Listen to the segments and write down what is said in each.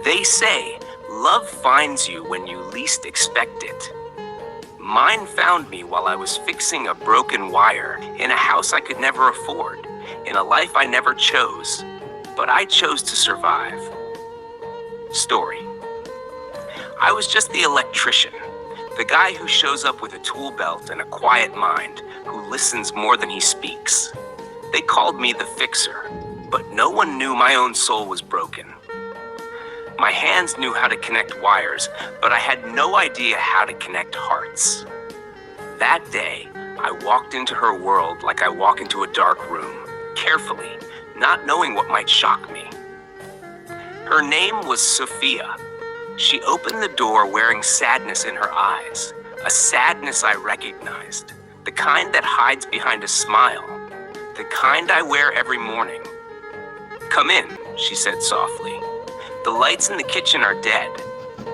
They say love finds you when you least expect it. Mine found me while I was fixing a broken wire in a house I could never afford, in a life I never chose, but I chose to survive. Story. I was just the electrician, the guy who shows up with a tool belt and a quiet mind, who listens more than he speaks. They called me the fixer, but no one knew my own soul was broken. My hands knew how to connect wires, but I had no idea how to connect hearts. That day, I walked into her world like I walk into a dark room, carefully, not knowing what might shock me. Her name was Sophia. She opened the door wearing sadness in her eyes, a sadness I recognized, the kind that hides behind a smile, the kind I wear every morning. "Come in," she said softly. "The lights in the kitchen are dead,"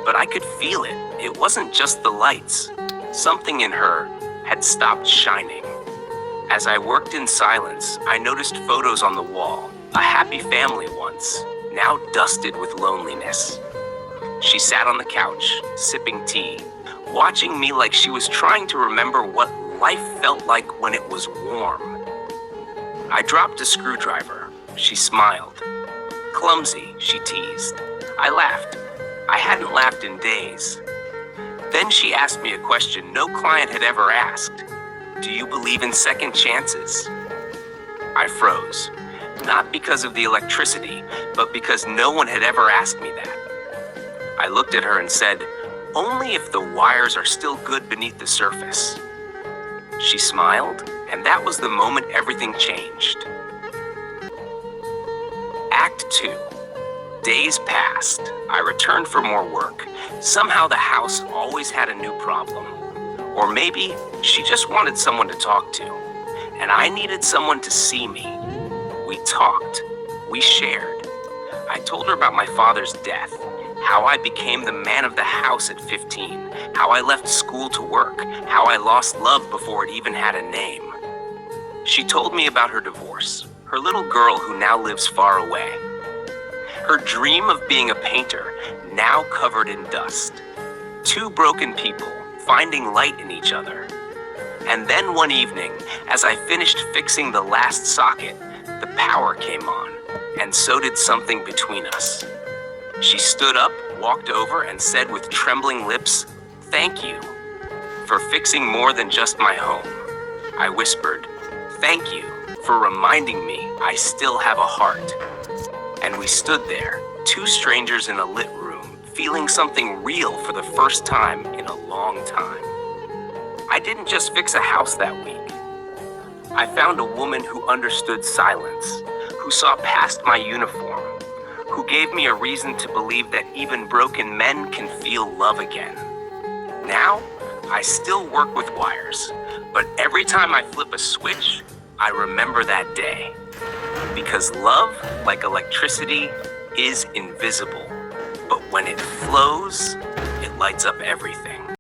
but I could feel it. It wasn't just the lights. Something in her had stopped shining. As I worked in silence, I noticed photos on the wall, a happy family once, now dusted with loneliness. She sat on the couch, sipping tea, watching me like she was trying to remember what life felt like when it was warm. I dropped a screwdriver. She smiled. "Clumsy," she teased. I laughed. I hadn't laughed in days. Then she asked me a question no client had ever asked. "Do you believe in second chances?" I froze, not because of the electricity, but because no one had ever asked me that. I looked at her and said, "Only if the wires are still good beneath the surface." She smiled, and that was the moment everything changed. Act 2. Days passed. I returned for more work. Somehow the house always had a new problem. Or maybe she just wanted someone to talk to, and I needed someone to see me. We talked. We shared. I told her about my father's death, how I became the man of the house at 15, how I left school to work, how I lost love before it even had a name. She told me about her divorce, her little girl who now lives far away. Her dream of being a painter, now covered in dust. Two broken people, finding light in each other. And then one evening, as I finished fixing the last socket, the power came on, and so did something between us. She stood up, walked over, and said with trembling lips, "Thank you for fixing more than just my home." I whispered, "Thank you for reminding me I still have a heart." And we stood there, two strangers in a lit room, feeling something real for the first time in a long time. I didn't just fix a house that week. I found a woman who understood silence, who saw past my uniform, who gave me a reason to believe that even broken men can feel love again. Now, I still work with wires, but every time I flip a switch, I remember that day. Because love, like electricity, is invisible, but when it flows, it lights up everything.